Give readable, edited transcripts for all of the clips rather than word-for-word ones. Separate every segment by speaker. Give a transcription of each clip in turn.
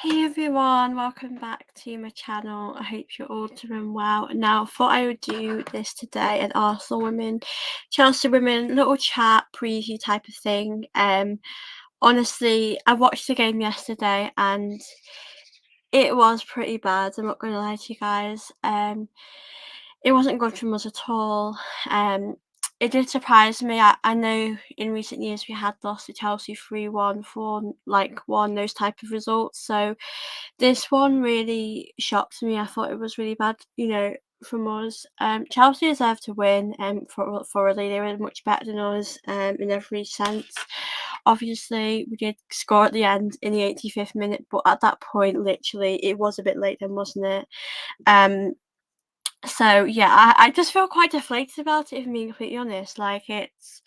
Speaker 1: Hey everyone, welcome back to my channel. I hope you're all doing well. Now, I thought I would do this today, an Arsenal women, Chelsea women little chat preview type of thing. Honestly, I watched the game yesterday and it was pretty bad. I'm not gonna lie to you guys. It wasn't good from us at all. Um, it did surprise me. I know in recent years we had lost to Chelsea 3-1, 4 like 1, those type of results. So this one really shocked me. I thought it was really bad, from us. Chelsea deserved to win thoroughly. They were much better than us in every sense. Obviously, we did score at the end in the 85th minute, but at that point, literally, it was a bit late then, wasn't it? Um, so yeah, I just feel quite deflated about it, if I'm being completely honest. Like it's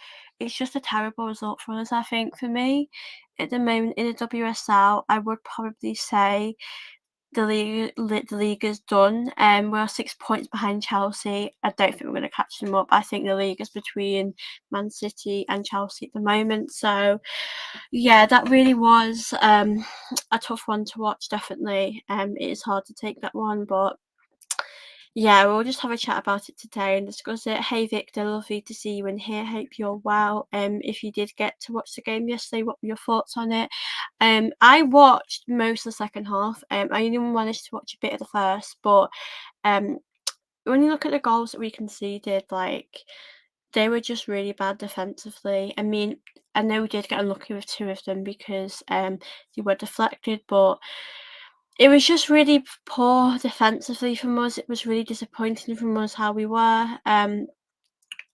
Speaker 1: just a terrible result for us, I think, for me. At the moment in the WSL, I would probably say the league is done. We're 6 points behind Chelsea. I don't think we're going to catch them up. I think the league is between Man City and Chelsea at the moment. So yeah, that really was a tough one to watch. Definitely, it is hard to take that one, but yeah, we'll just have a chat about it today and discuss it. Hey Victor, lovely to see you in here. Hope you're well. If you did get to watch the game yesterday, what were your thoughts on it? I watched most of the second half. I only managed to watch a bit of the first, but um, when you look at the goals that we conceded, like they were just really bad defensively. I mean, I know we did get unlucky with two of them because they were deflected, but it was just really poor defensively from us. It was really disappointing from us how we were. And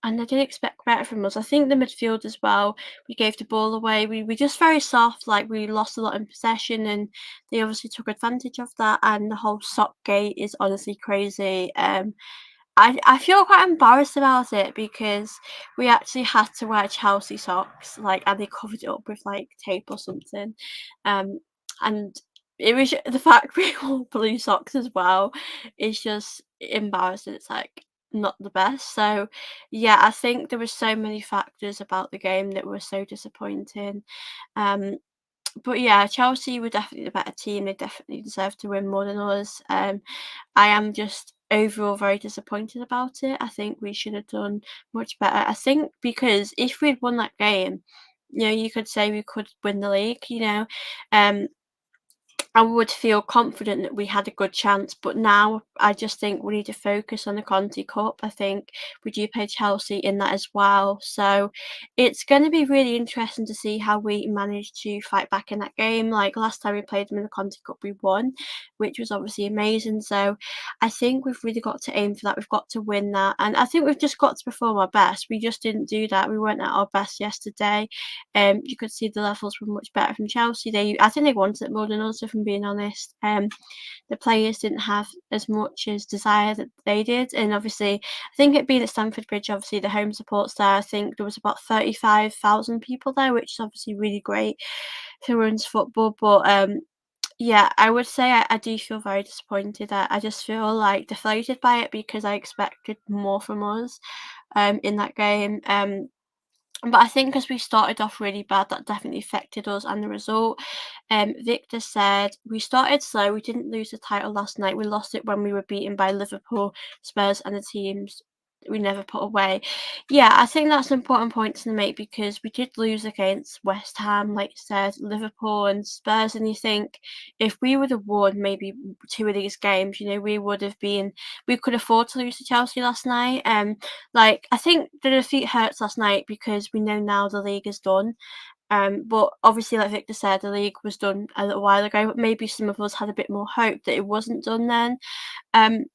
Speaker 1: I did expect better from us. I think the midfield as well, we gave the ball away. We just very soft, like we lost a lot in possession and they obviously took advantage of that, and the whole sock gate is honestly crazy. I feel quite embarrassed about it because we actually had to wear Chelsea socks, like, and they covered it up with like tape or something. Um, and it was the fact we wore blue socks as well is just embarrassing. It's like not the best. So yeah, I think there were so many factors about the game that were so disappointing. Um, but yeah, Chelsea were definitely the better team. They definitely deserve to win more than us. I am just overall very disappointed about it. I think we should have done much better. I think because if we'd won that game, you could say we could win the league. Um, I would feel confident that we had a good chance, but now I just think we need to focus on the Conti Cup. I think we do play Chelsea in that as well. So it's going to be really interesting to see how we manage to fight back in that game. Like last time we played them in the Conti Cup, we won, which was obviously amazing. So I think we've really got to aim for that. We've got to win that. And I think we've just got to perform our best. We just didn't do that. We weren't at our best yesterday. You could see the levels were much better from Chelsea. I think they wanted it more than us, if I'm being honest. The players didn't have as much as desire that they did, and obviously, I think it being at Stamford Bridge, obviously the home supports there. I think there was about 35,000 people there, which is obviously really great for women's football. But yeah, I would say I do feel very disappointed. I just feel like deflated by it because I expected more from us in that game. But I think as we started off really bad, that definitely affected us and the result. Victor said, we started slow. We didn't lose the title last night. We lost it when we were beaten by Liverpool, Spurs, and the teams we never put away. Yeah, I think that's an important point to make because we did lose against West Ham, like you said, Liverpool and Spurs. And you think if we would have won maybe two of these games, we could afford to lose to Chelsea last night. Like, I think the defeat hurts last night because we know now the league is done. But obviously, like Victor said, the league was done a little while ago, but maybe some of us had a bit more hope that it wasn't done then. Um,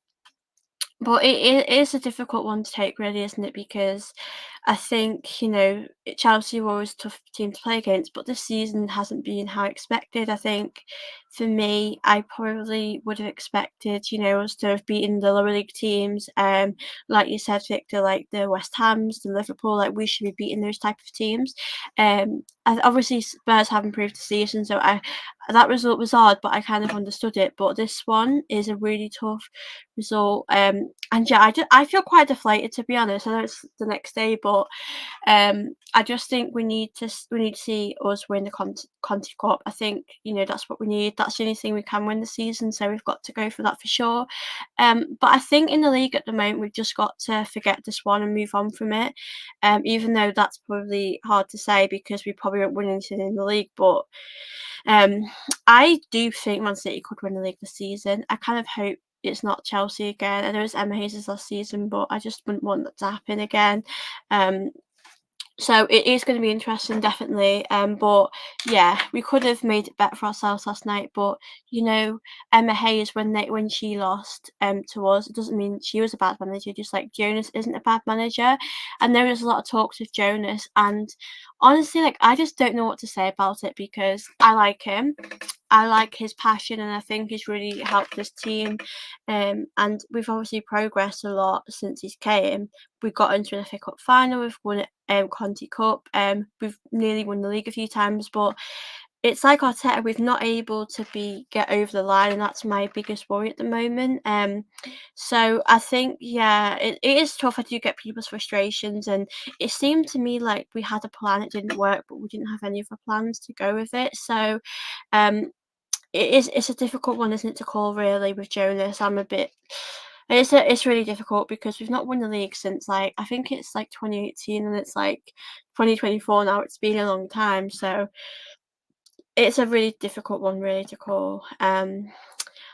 Speaker 1: but it is a difficult one to take, really, isn't it? Because I think, Chelsea were always a tough team to play against, but this season hasn't been how expected. I think for me, I probably would have expected, us to have beaten the lower league teams. Like you said, Victor, like the West Hams, the Liverpool, like we should be beating those type of teams. And obviously Spurs have improved the season, so that result was odd, but I kind of understood it. But this one is a really tough result. And yeah, I feel quite deflated, to be honest. I know it's the next day, but I just think we need to see us win the Conti Cup. I think, you know, that's what we need. That's the only thing we can win the season, so we've got to go for that for sure. But I think in the league at the moment we've just got to forget this one and move on from it. Even though that's probably hard to say because we probably won't win anything in the league, but um, I do think Man City could win the league this season. I kind of hope it's not Chelsea again. I know it's Emma Hayes' last season, but I just wouldn't want that to happen again. Um, so it is going to be interesting, definitely. But yeah, we could have made it better for ourselves last night. But you know, Emma Hayes, when she lost to us, it doesn't mean she was a bad manager. Just like Jonas isn't a bad manager, and there is a lot of talks with Jonas. And honestly, like I just don't know what to say about it because I like him. I like his passion, and I think he's really helped this team. And we've obviously progressed a lot since he's came. We got into an FA Cup final. We've won Conti Cup. We've nearly won the league a few times, but it's like Arteta. We've not able to get over the line, and that's my biggest worry at the moment. So I think yeah, it is tough. I do get people's frustrations, and it seemed to me like we had a plan. It didn't work, but we didn't have any other plans to go with it. So um, it's a difficult one, isn't it, to call really with Jonas. I'm a bit it's really difficult because we've not won the league since like I think it's like 2018 and it's like 2024 now. It's been a long time, so it's a really difficult one really to call.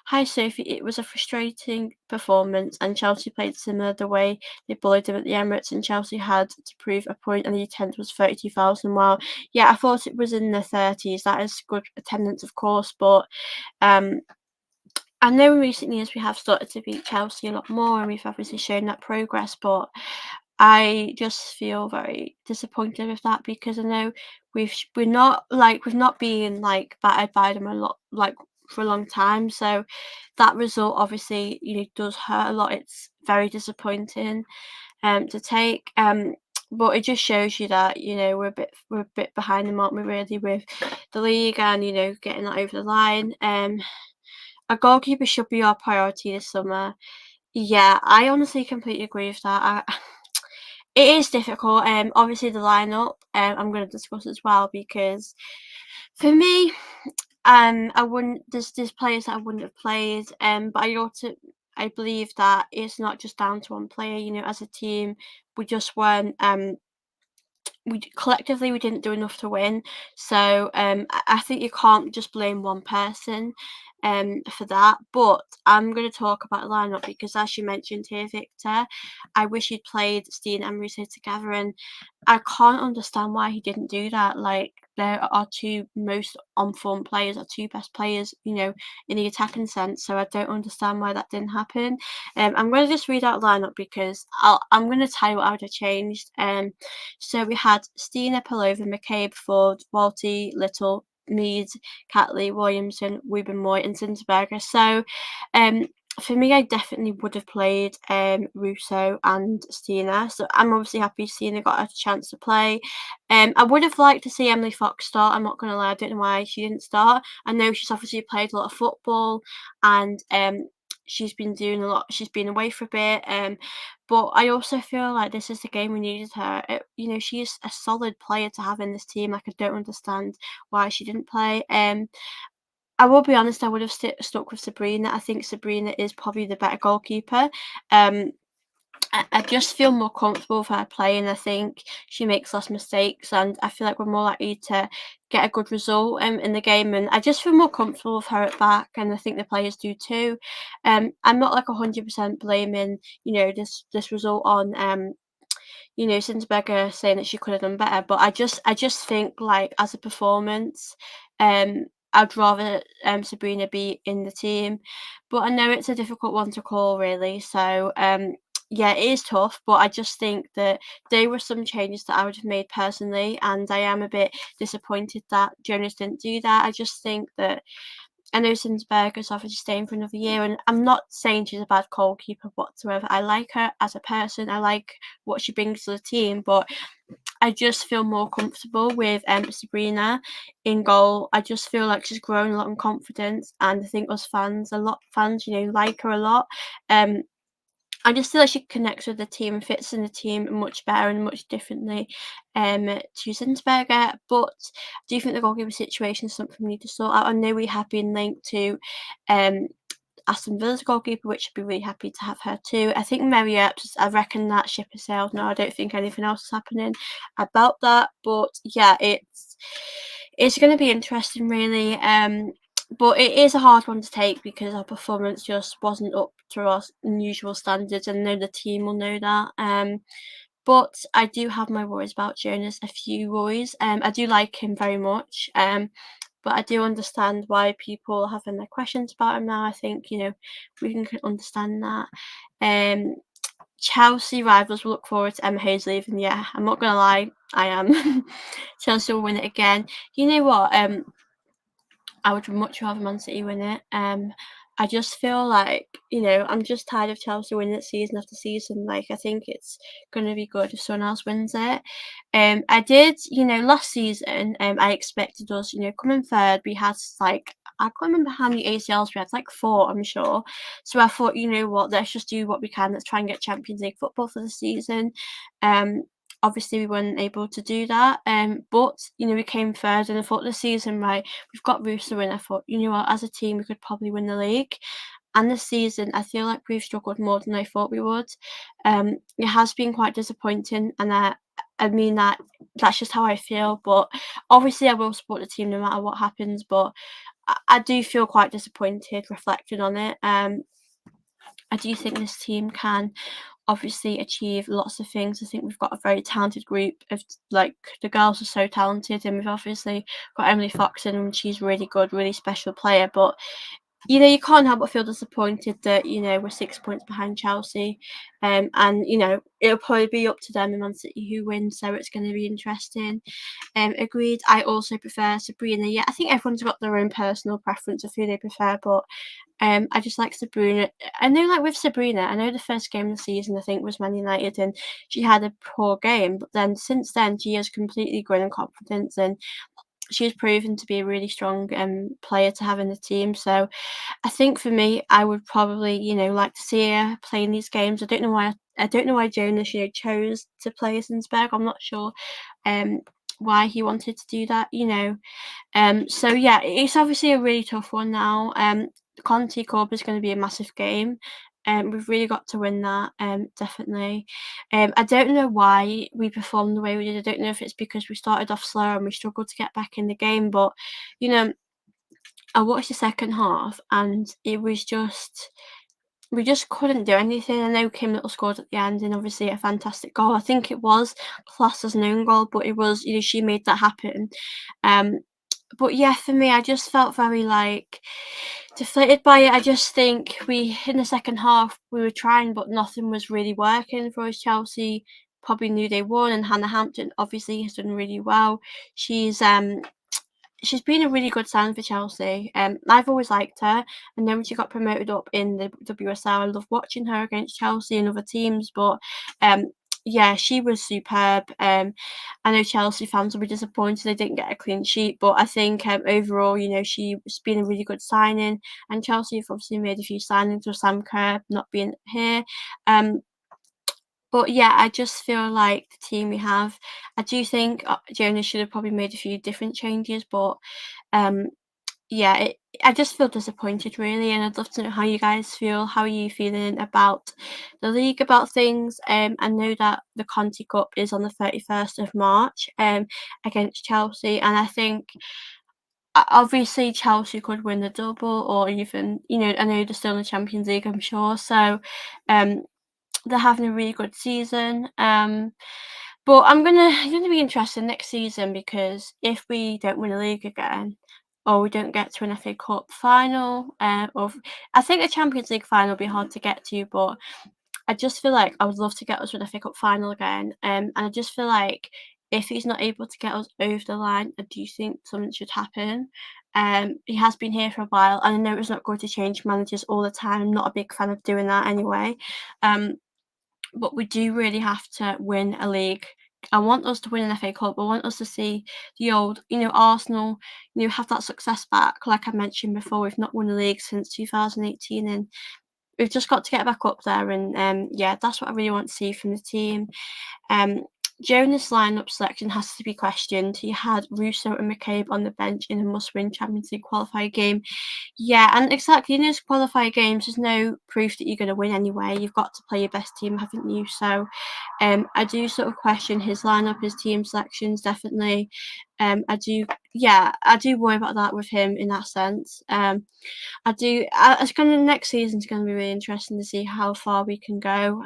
Speaker 1: Hi Sophie, it was a frustrating performance and Chelsea played similar the way they bullied them at the Emirates and Chelsea had to prove a point and the attendance was 32,000. Well, yeah, I thought it was in the 30s. That is good attendance, of course, but um, I know in recent years we have started to beat Chelsea a lot more and we've obviously shown that progress, but I just feel very disappointed with that because I know we've not been like battered by them a lot like for a long time. So that result obviously, you know, does hurt a lot. It's very disappointing to take. But it just shows you that, you know, we're a bit behind the mark, we really with the league and, you know, getting that over the line. A goalkeeper should be our priority this summer. Yeah, I honestly completely agree with that. It is difficult. Obviously the lineup. I'm going to discuss as well because for me, I wouldn't. There's players that I wouldn't have played. But I believe that it's not just down to one player. You know, as a team, we just weren't. Collectively we didn't do enough to win. So I think you can't just blame one person for that. But I'm going to talk about the lineup because, as you mentioned here, Victor, I wish he'd played Steen and Mauricio together, and I can't understand why he didn't do that. Like they're our two most on form players, our two best players, you know, in the attacking sense. So I don't understand why that didn't happen. I'm going to just read out lineup because I'm going to tell you what I would have changed. So we had Stina, Pelova, McCabe, Ford, Walty, Little, Mead, Catley, Williamson, Wubben-Moy, and Zinsberger. So for me, I definitely would have played Russo and Stina. So I'm obviously happy Stina got a chance to play. I would have liked to see Emily Fox start. I'm not going to lie, I don't know why she didn't start. I know she's obviously played a lot of football and she's been doing a lot. She's been away for a bit. But I also feel like this is the game we needed her. You know, she is a solid player to have in this team. Like, I don't understand why she didn't play. I will be honest, I would have stuck with Sabrina. I think Sabrina is probably the better goalkeeper. Um, I just feel more comfortable with her playing. I think she makes less mistakes, and I feel like we're more likely to get a good result in the game. And I just feel more comfortable with her at back, and I think the players do too. I'm not like 100% blaming, you know, this result on you know, Zinsberger saying that she could have done better. But I just think like as a performance, I'd rather Sabrina be in the team. But I know it's a difficult one to call really. So yeah, it is tough, but I just think that there were some changes that I would have made personally, and I am a bit disappointed that Jonas didn't do that. I just think that I know Sinsberger's obviously staying for another year, and I'm not saying she's a bad goalkeeper whatsoever. I like her as a person. I like what she brings to the team, but I just feel more comfortable with Sabrina in goal. I just feel like she's grown a lot in confidence, and I think us fans, a lot of fans, like her a lot. Um, I just feel like she connects with the team and fits in the team much better and much differently to Zinsberger. But I do think the goalkeeper situation is something we need to sort out. I know we have been linked to um, Aston Villa's goalkeeper, which I'd be really happy to have her too. I think Mary Earps, I reckon that ship has sailed now. I don't think anything else is happening about that. But yeah, it's going to be interesting, really. But it is a hard one to take because our performance just wasn't up to our usual standards, and I know the team will know that. But I do have my worries about Jonas, a few worries. I do like him very much. But I do understand why people are having their questions about him now. I think, we can understand that. Um, Chelsea rivals will look forward to Emma Hayes leaving. Yeah, I'm not gonna lie, I am. Chelsea will win it again. You know what? I would much rather Man City win it. I just feel like, I'm just tired of Chelsea winning it season after season. Like, I think it's going to be good if someone else wins it. I did, last season, I expected us, coming third. We had like, I can't remember how many ACLs we had, like 4, I'm sure. So I thought, you know what, let's just do what we can. Let's try and get Champions League football for the season. Obviously, we weren't able to do that. But, we came third, and I thought this season, right, we've got Russo in. I thought, you know what, as a team, we could probably win the league. And this season, I feel like we've struggled more than I thought we would. It has been quite disappointing, and I mean that's just how I feel. But obviously, I will support the team no matter what happens. But I do feel quite disappointed reflecting on it. I do think this team can obviously achieve lots of things. I think we've got a very talented group of like the girls are so talented, and we've obviously got Emily Foxen, and she's really good, really special player. But you can't help but feel disappointed that we're 6 points behind Chelsea, and it'll probably be up to them and Man City who wins. So it's going to be interesting. Agreed. I also prefer Sabrina. Yeah, I think everyone's got their own personal preference of who they prefer, but I just like Sabrina. I know, like with Sabrina, I know the first game of the season I think was Man United, and she had a poor game, but then since then she has completely grown in confidence, and she's proven to be a really strong player to have in the team. So I think for me, I would probably like to see her play in these games. I don't know why Jonas chose to play Zinsberg. I'm not sure um why he wanted to do that. So yeah, it's obviously a really tough one now. The Conti Cup is going to be a massive game. We've really got to win that, definitely. I don't know why we performed the way we did. I don't know if it's because we started off slow and we struggled to get back in the game, but you know, I watched the second half and it was just we just couldn't do anything. I know Kim Little scored at the end, and obviously a fantastic goal. I think it was classed as an own goal, but it was, she made that happen. Um, but yeah, for me, I just felt very like deflated by it. I just think we in the second half we were trying, but nothing was really working for us. Chelsea probably knew they won, and Hannah Hampton obviously has done really well. She's she's been a really good signing for Chelsea. I've always liked her, and then when she got promoted up in the WSL, I love watching her against Chelsea and other teams. But yeah, she was superb. I know Chelsea fans will be disappointed they didn't get a clean sheet, but I think overall, she's been a really good signing, and Chelsea have obviously made a few signings with Sam Kerr not being here. Um, but yeah, I just feel like the team we have, I do think Jonas should have probably made a few different changes, but um, yeah, I just feel disappointed really, and I'd love to know how you guys feel. How are you feeling about the league, about things? I know that the Conti Cup is on the 31st of March against Chelsea, and I think obviously Chelsea could win the double, or even, I know they're still in the Champions League, I'm sure. So um, they're having a really good season. But I'm gonna be interested next season, because if we don't win a league again, or we don't get to an FA Cup final, I think a Champions League final will be hard to get to, but I just feel like I would love to get us to an FA Cup final again. And I just feel like if he's not able to get us over the line, I do think something should happen. He has been here for a while, and I know it's not going to change managers all the time. I'm not a big fan of doing that anyway. Um, but we do really have to win a league. I want us to win an FA Cup. I want us to see the old, Arsenal, have that success back. Like I mentioned before, we've not won a league since 2018, and we've just got to get back up there. And yeah, that's what I really want to see from the team. Um, Jonas' lineup selection has to be questioned. He had Russo and McCabe on the bench in a must-win Champions League qualifier game. Yeah, and exactly in those qualifier games, there's no proof that you're going to win anyway. You've got to play your best team, haven't you? So, I do sort of question his lineup, his team selections, definitely. I do worry about that with him in that sense. It's gonna next season's gonna be really interesting to see how far we can go.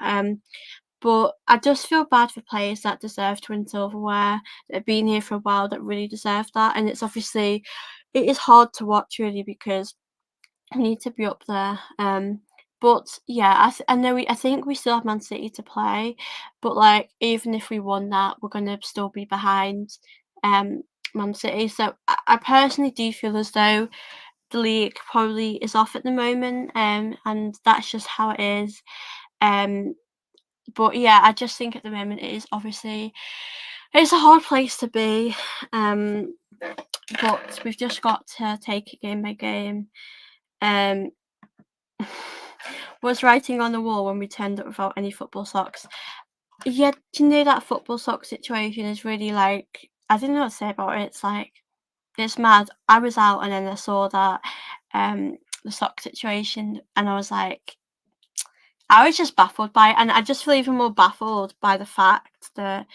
Speaker 1: But I just feel bad for players that deserve to win silverware, that have been here for a while, that really deserve that. And it is hard to watch really because we need to be up there. But yeah, I know I think we still have Man City to play, but like even if we won that, we're gonna still be behind um Man City. So I personally do feel as though the league probably is off at the moment, and that's just how it is. Um, but yeah, I just think at the moment it is obviously it's a hard place to be, um, but we've just got to take it game by game. Um, was writing on the wall when we turned up without any football socks. Yeah, do you know that football sock situation is really like I don't know what to say about it. It's like it's mad. I was out and then I saw that the sock situation and I was like I was just baffled by it, and I just feel even more baffled by the fact that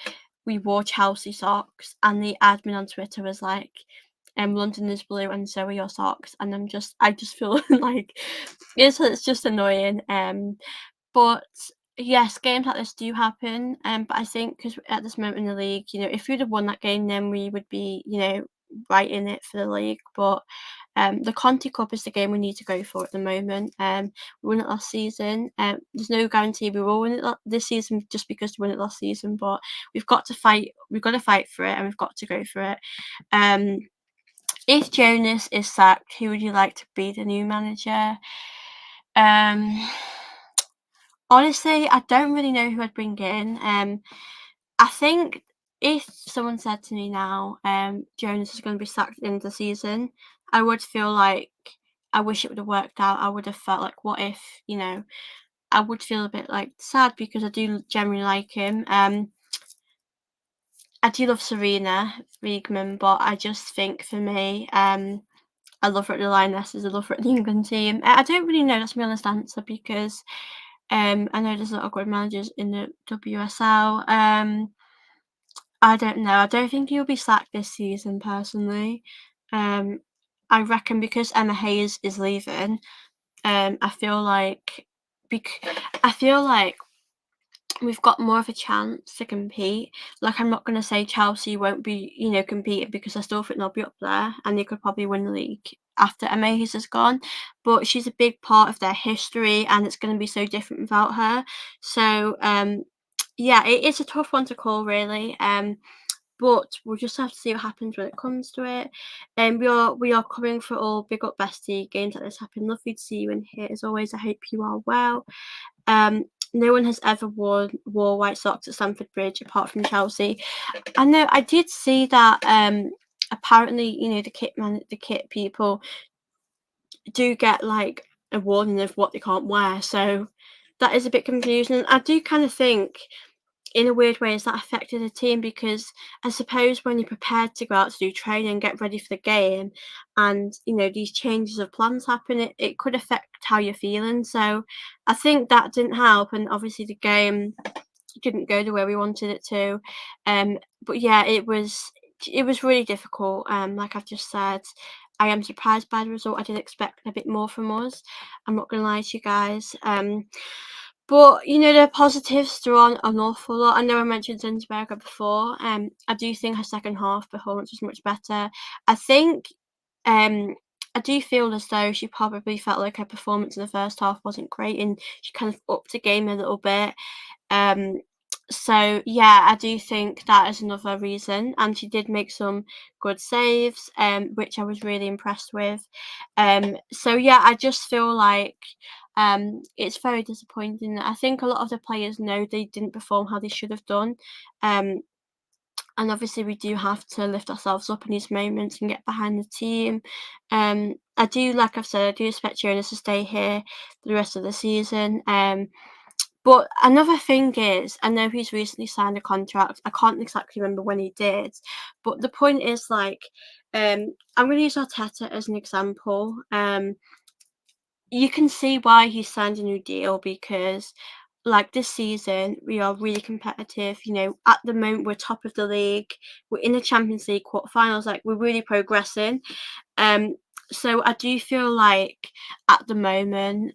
Speaker 1: we wore Chelsea socks, and the admin on Twitter was like, "London is blue, and so are your socks." And I just feel like it's just annoying. But yes, games like this do happen. But I think because at this moment in the league, if we'd have won that game, then we would be, right in it for the league. But the Conti Cup is the game we need to go for at the moment. We won it last season. There's no guarantee we will win it this season just because we won it last season. But we've got to fight. We've got to fight for it, and we've got to go for it. Um, if Jonas is sacked, who would you like to be the new manager? Um, Honestly, I don't really know who I'd bring in. I think if someone said to me now, Jonas is going to be sacked at the end of the season, I would feel like I wish it would have worked out. I would have felt like, what if, I would feel a bit like sad because I do generally like him. I do love Serena Wiegman, but I just think for me, I love her at the Lionesses, I love her at the England team. I don't really know, that's my honest answer because I know there's a lot of good managers in the WSL. I don't know. I don't think he'll be sacked this season personally. Um, I reckon because Emma Hayes is leaving, I feel like I feel like we've got more of a chance to compete. Like I'm not gonna say Chelsea won't be, competing because I still think they'll be up there and they could probably win the league after Emma Hayes is gone. But she's a big part of their history and it's gonna be so different without her. So yeah, it's a tough one to call really. But we'll just have to see what happens when it comes to it. And we are coming for all big up bestie games like this happen. Lovely to see you in here as always. I hope you are well. Um, no one has ever wore white socks at Stamford Bridge apart from Chelsea. I know I did see that apparently, the kit people do get like a warning of what they can't wear. So that is a bit confusing. I do kind of think in a weird way, has that affected the team? Because I suppose when you're prepared to go out to do training and get ready for the game, and these changes of plans happen, it could affect how you're feeling. So I think that didn't help, and obviously the game didn't go the way we wanted it to. But yeah, it was really difficult. Like I've just said, I am surprised by the result. I did expect a bit more from us. I'm not gonna lie to you guys. But the positives there aren't an awful lot. I know I mentioned Zinsberger before. I do think her second half performance was much better. I think um I do feel as though she probably felt like her performance in the first half wasn't great and she kind of upped the game a little bit. Um So yeah, I do think that is another reason, and she did make some good saves, which I was really impressed with. So yeah, I just feel like it's very disappointing. I think a lot of the players know they didn't perform how they should have done, um, and obviously we do have to lift ourselves up in these moments and get behind the team. I do, like I've said, I do expect Jonas to stay here for the rest of the season. But another thing is, I know he's recently signed a contract. I can't exactly remember when he did, but the point is like, I'm going to use Arteta as an example. You can see why he signed a new deal because, like this season, we are really competitive. You know, at the moment we're top of the league. We're in the Champions League quarterfinals. Like we're really progressing. Um, so I do feel like at the moment,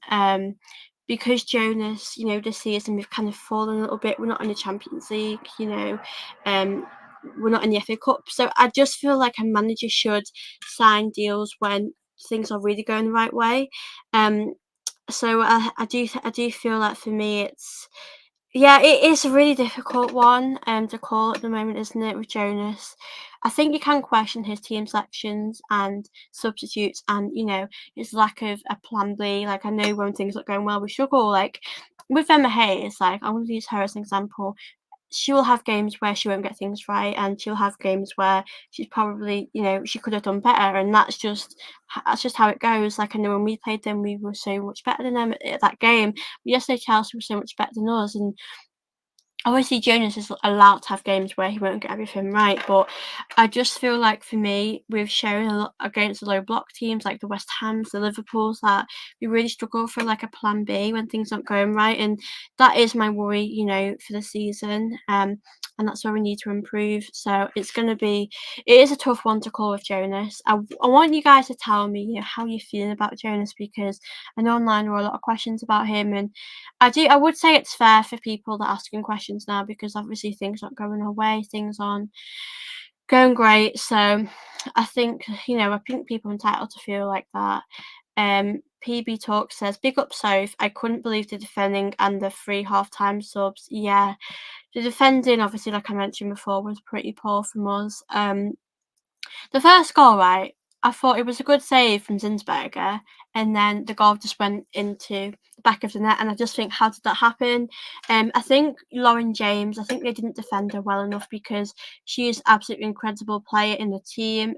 Speaker 1: because Jonas, this season we've kind of fallen a little bit. We're not in the Champions League, um, we're not in the FA Cup. So I just feel like a manager should sign deals when things are really going the right way. Um, so I do feel like for me it's yeah, it is a really difficult one to call at the moment, isn't it, with Jonas? I think you can question his team selections and substitutes and, his lack of a plan B. Like, I know when things are going well, we struggle. Like, with Emma Hayes, like, I'm going to use her as an example. She will have games where she won't get things right, and she'll have games where she's probably, she could have done better, and that's just how it goes. Like I know when we played them, we were so much better than them at that game. But yesterday, Chelsea was so much better than us, and obviously Jonas is allowed to have games where he won't get everything right, but I just feel like for me, we've shown a lot against the low block teams like the West Hams, the Liverpools, that we really struggle for like a plan B when things aren't going right, and that is my worry, for the season. And that's where we need to improve. So it is a tough one to call with Jonas. I want you guys to tell me, how you're feeling about Jonas because I know online there are a lot of questions about him, and I would say it's fair for people that are asking questions now because obviously things aren't going our way, things aren't going great. So I think people are entitled to feel like that. PB Talk says, big up South. I couldn't believe the defending and the free half-time subs. Yeah, the defending, obviously, like I mentioned before, was pretty poor from us. The first goal, right, I thought it was a good save from Zinsberger, and then the goal just went into the back of the net, and I just think, how did that happen? I think Lauren James, I think they didn't defend her well enough because she is absolutely incredible player in the team.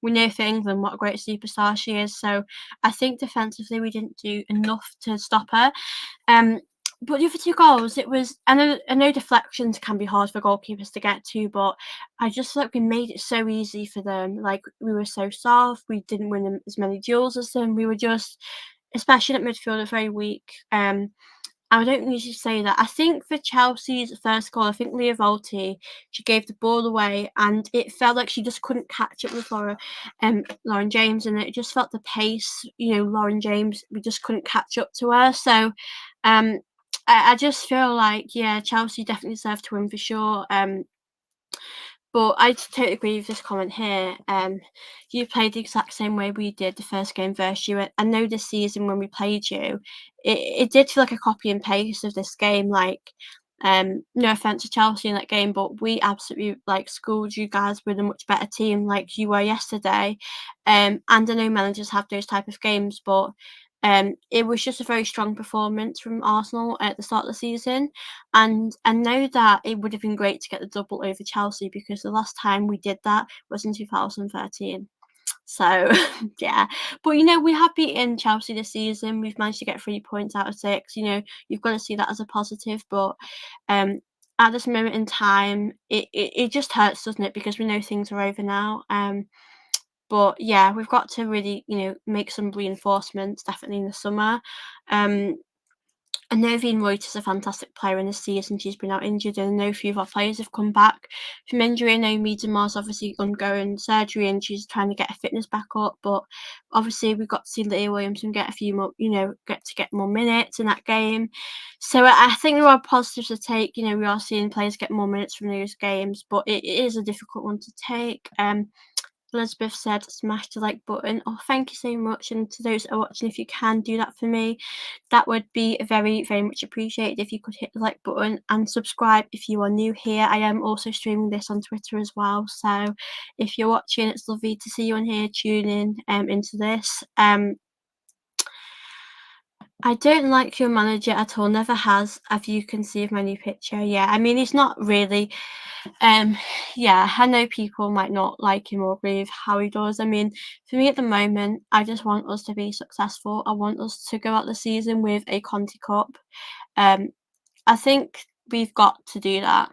Speaker 1: We know for England what a great superstar she is, so I think defensively we didn't do enough to stop her. Um, but the other two goals, it was I know deflections can be hard for goalkeepers to get to, but I just feel like we made it so easy for them. Like we were so soft, we didn't win them as many duels as them. We were just, especially at midfield, very weak. I don't usually say that. I think for Chelsea's first goal, I think Leah Volti, she gave the ball away and it felt like she just couldn't catch it with Lauren James, and it just felt the pace, Lauren James, we just couldn't catch up to her. So um I just feel like, yeah, Chelsea definitely deserve to win for sure. But I totally agree with this comment here. You played the exact same way we did the first game versus you. I know this season when we played you, it did feel like a copy and paste of this game. Like, no offense to Chelsea in that game, but we absolutely like schooled you guys with a much better team, like you were yesterday. And I know managers have those type of games, but it was just a very strong performance from Arsenal at the start of the season. And I know that it would have been great to get the double over Chelsea because the last time we did that was in 2013. So yeah, but we have beaten Chelsea this season. We've managed to get 3 points out of 6. You've got to see that as a positive. But at this moment in time, it just hurts, doesn't it? Because we know things are over now. But yeah, we've got to really make some reinforcements definitely in the summer. Um, I know Novine Reuter's a fantastic player in this season. She's been out injured, and I know a few of our players have come back from injury. I know Miedemar's obviously undergoing surgery and she's trying to get her fitness back up. But obviously, we've got to see Leah Williamson get a few more, get more minutes in that game. So I think there are positives to take. We are seeing players get more minutes from those games, but it is a difficult one to take. Elizabeth said, smash the like button. Oh, thank you so much. And to those that are watching, if you can do that for me, that would be very, very much appreciated if you could hit the like button and subscribe if you are new here. I am also streaming this on Twitter as well. So if you're watching, it's lovely to see you on here. Tune in into this. I don't like your manager at all, never has, as you can see with my new picture. Yeah, I mean, he's not really, yeah, I know people might not like him or agree with how he does. I mean, for me at the moment, I just want us to be successful. I want us to go out the season with a Conti Cup. Um, I think we've got to do that,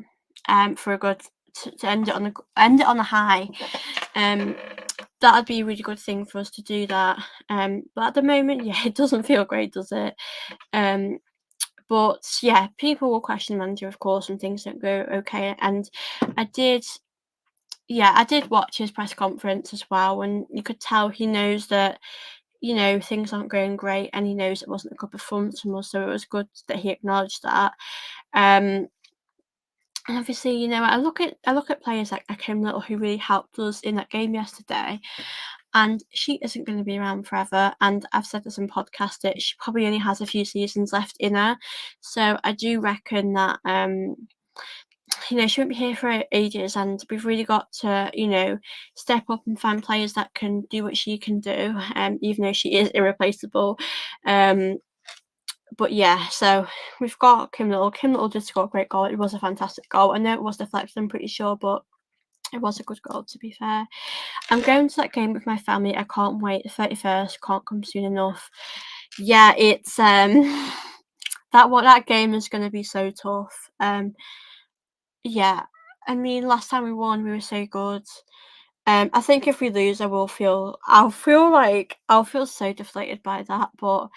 Speaker 1: for a good, to end it on a high. Um, that'd be a really good thing for us to do that. But at the moment, yeah, it doesn't feel great, does it? But yeah, people will question the manager, of course, when things don't go okay. And I did, yeah, I did watch his press conference as well, and you could tell he knows that, things aren't going great, and he knows it wasn't a good performance from us. So it was good that he acknowledged that. And obviously, I look at players like Kim Little, who really helped us in that game yesterday, and she isn't going to be around forever. And I've said this in podcast that she probably only has a few seasons left in her. So I do reckon that she won't be here for ages, and we've really got to, step up and find players that can do what she can do, even though she is irreplaceable. Um, but yeah, so we've got Kim Little. Kim Little did score a great goal. It was a fantastic goal. I know it was deflected, I'm pretty sure, but it was a good goal, to be fair. I'm going to that game with my family. I can't wait. The 31st can't come soon enough. Yeah, it's that game is going to be so tough. Yeah, I mean, last time we won, we were so good. I think if we lose, I'll feel so deflated by that. But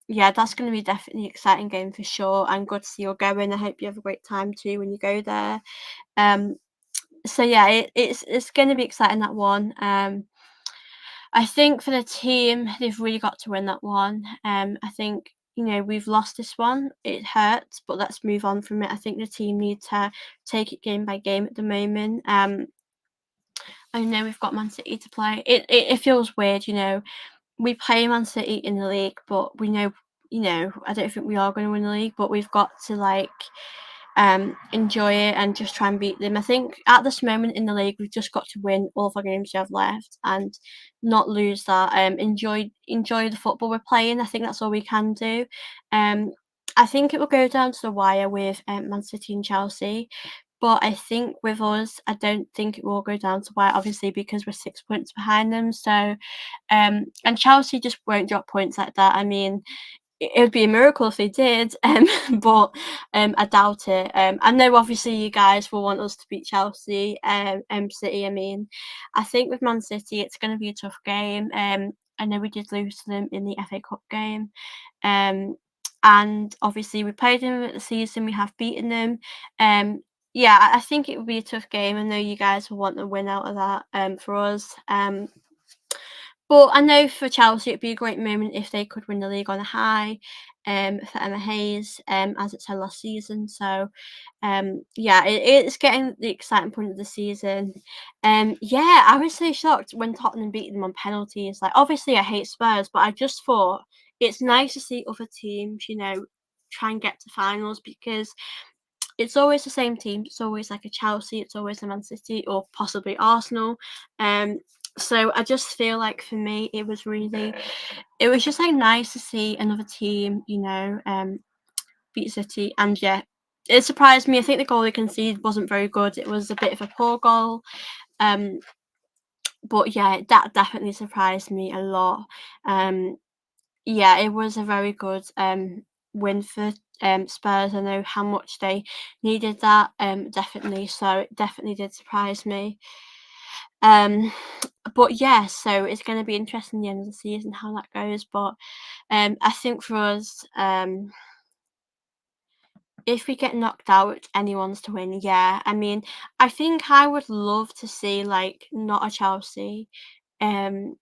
Speaker 1: yeah, that's going to be definitely an exciting game for sure. And good to see you going. I hope you have a great time too when you go there. Um, so yeah, it's going to be exciting, that one. I think for the team, they've really got to win that one. I think, we've lost this one. It hurts, but let's move on from it. I think the team need to take it game by game at the moment. I know we've got Man City to play. It feels weird, we play Man City in the league, but we know, I don't think we are going to win the league, but we've got to enjoy it and just try and beat them. I think at this moment in the league, we've just got to win all of our games we have left and not lose that. Enjoy the football we're playing. I think that's all we can do. Um, I think it will go down to the wire with Man City and Chelsea. But I think with us, I don't think it will go down to wire, obviously, because we're 6 points behind them. So, and Chelsea just won't drop points like that. I mean, it would be a miracle if they did, but I doubt it. I know obviously you guys will want us to beat Chelsea, City. I mean, I think with Man City it's going to be a tough game. I know we did lose to them in the FA Cup game, and obviously we played them at the season. We have beaten them. Yeah, I think it would be a tough game. I know you guys will want the win out of that. For us. But I know for Chelsea it'd be a great moment if they could win the league on a high, for Emma Hayes, as it's her last season. So, yeah, it's getting the exciting point of the season. Yeah, I was so shocked when Tottenham beat them on penalties. Like, obviously I hate Spurs, but I just thought it's nice to see other teams, try and get to finals, because it's always the same team. It's always like a Chelsea, it's always a Man City, or possibly Arsenal. So I just feel like for me, it was just like nice to see another team, beat City. And yeah, it surprised me. I think the goal they conceded wasn't very good. It was a bit of a poor goal. But yeah, that definitely surprised me a lot. Yeah, it was a very good win for Spurs. I know how much they needed that, definitely. So it definitely did surprise me. But yeah, so it's going to be interesting the end of the season how that goes. But I think for us, if we get knocked out, anyone's to win. Yeah, I mean, I think I would love to see like not a Chelsea, um,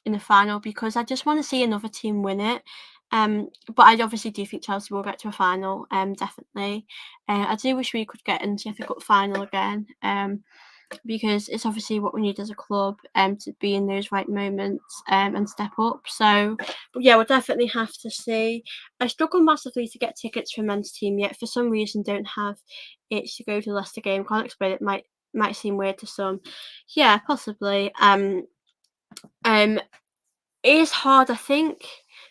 Speaker 1: in the final, because I just want to see another team win it. But I obviously do think Chelsea will get to a final. Definitely. I do wish we could get into the FA Cup final again. because it's obviously what we need as a club to be in those right moments and step up. So yeah, we'll definitely have to see. I struggle massively to get tickets for men's team yet. For some reason, don't have it to go to the Leicester game. Can't explain it. Might seem weird to some. Yeah, possibly. It is hard, I think.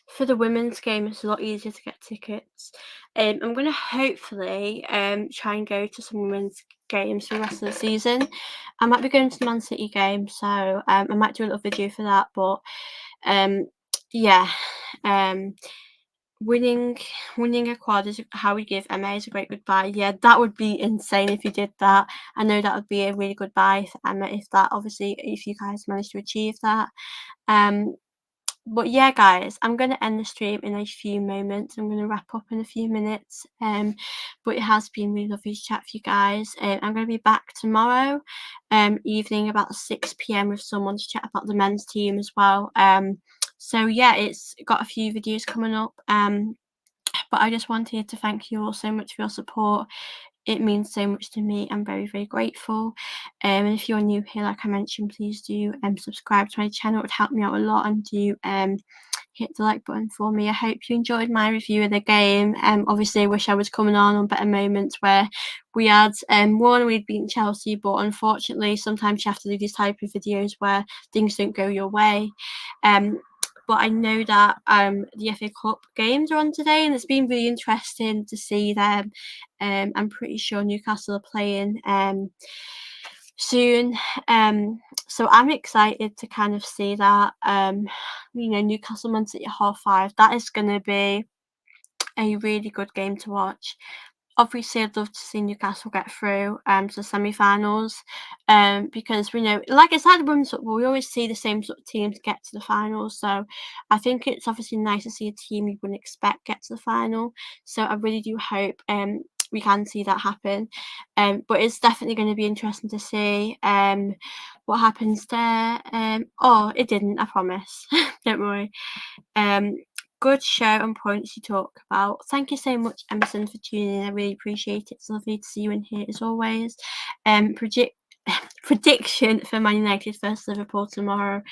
Speaker 1: For the women's game, it's a lot easier to get tickets. I'm gonna hopefully try and go to some women's games for the rest of the season. I might be going to the Man City game, so I might do a little video for that. But yeah, um, winning a quad is how we give Emma is a great goodbye. Yeah, that would be insane if you did that. I know that would be a really good bye for Emma if you guys manage to achieve that. But yeah, guys, I'm going to end the stream in a few moments. I'm going to wrap up in a few minutes. But it has been really lovely to chat with you guys. I'm going to be back tomorrow evening about 6 p.m. with someone to chat about the men's team as well. So yeah, it's got a few videos coming up. But I just wanted to thank you all so much for your support. It means so much to me. I'm very, very grateful. And if you're new here, like I mentioned, please do subscribe to my channel. It would help me out a lot, and do hit the like button for me. I hope you enjoyed my review of the game. Obviously I wish I was coming on better moments where we had won, we'd beaten Chelsea, but unfortunately sometimes you have to do these type of videos where things don't go your way. But I know that the FA Cup games are on today, and it's been really interesting to see them. I'm pretty sure Newcastle are playing soon. So I'm excited to kind of see that. Newcastle Man City at 5:30. That is going to be a really good game to watch. Obviously, I'd love to see Newcastle get through to the semi-finals, because we know, like it's like women's football, we always see the same sort of teams get to the finals. So I think it's obviously nice to see a team you wouldn't expect get to the final. So I really do hope we can see that happen. But it's definitely going to be interesting to see what happens there. Oh, it didn't, I promise. Don't worry. Good show and points you talk about. Thank you so much, Emerson, for tuning in. I really appreciate it. It's lovely to see you in here as always. Prediction for Man United versus Liverpool tomorrow.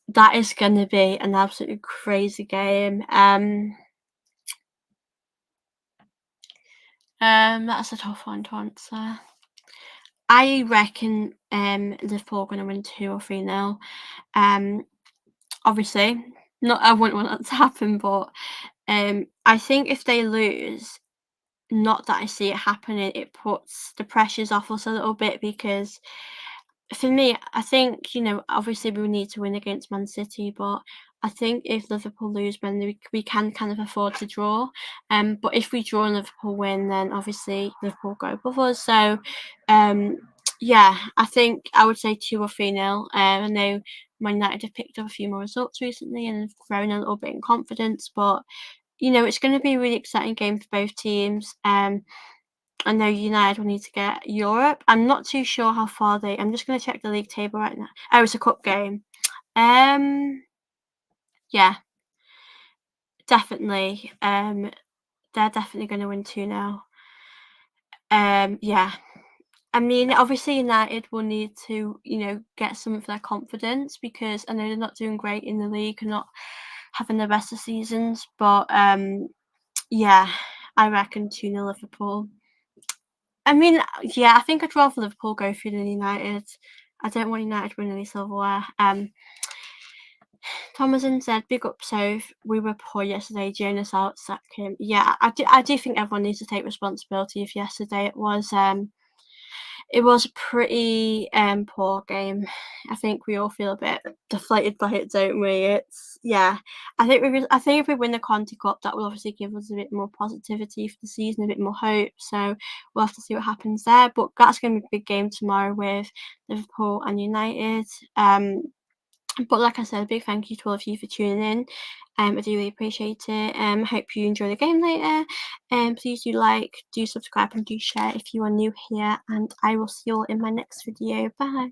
Speaker 1: That is going to be an absolutely crazy game. That's a tough one to answer. I reckon Liverpool are going to win 2 or 3-0. Obviously, I wouldn't want that to happen, but I think if they lose, not that I see it happening, it puts the pressures off us a little bit, because for me, I think, obviously we need to win against Man City, but I think if Liverpool lose, then we can kind of afford to draw. But if we draw and Liverpool win, then obviously Liverpool go above us. So, yeah, I think I would say 2 or 3-0. I know Man United have picked up a few more results recently and have grown a little bit in confidence, but it's going to be a really exciting game for both teams. I know United will need to get Europe. I'm not too sure how far I'm just going to check the league table right now. Oh, it's a cup game. Yeah, definitely. They're definitely going to win 2-0. Yeah. I mean, obviously United will need to, get some of their confidence, because I know they're not doing great in the league and not having the best of seasons. But yeah, I reckon 2-0 Liverpool. I mean, yeah, I think I'd rather Liverpool go through than United. I don't want United to win any silverware. Thomason said, "Big up, Soph. We were poor yesterday. Jonas outsacked him." Yeah, I do think everyone needs to take responsibility of yesterday. It was a pretty poor game. I think we all feel a bit deflated by it, don't we? I think if we win the Conti Cup, that will obviously give us a bit more positivity for the season, a bit more hope. So we'll have to see what happens there. But that's going to be a big game tomorrow with Liverpool and United. But like I said, a big thank you to all of you for tuning in. I do really appreciate it. Hope you enjoy the game later. Please do like, do subscribe, and do share if you are new here. And I will see you all in my next video. Bye.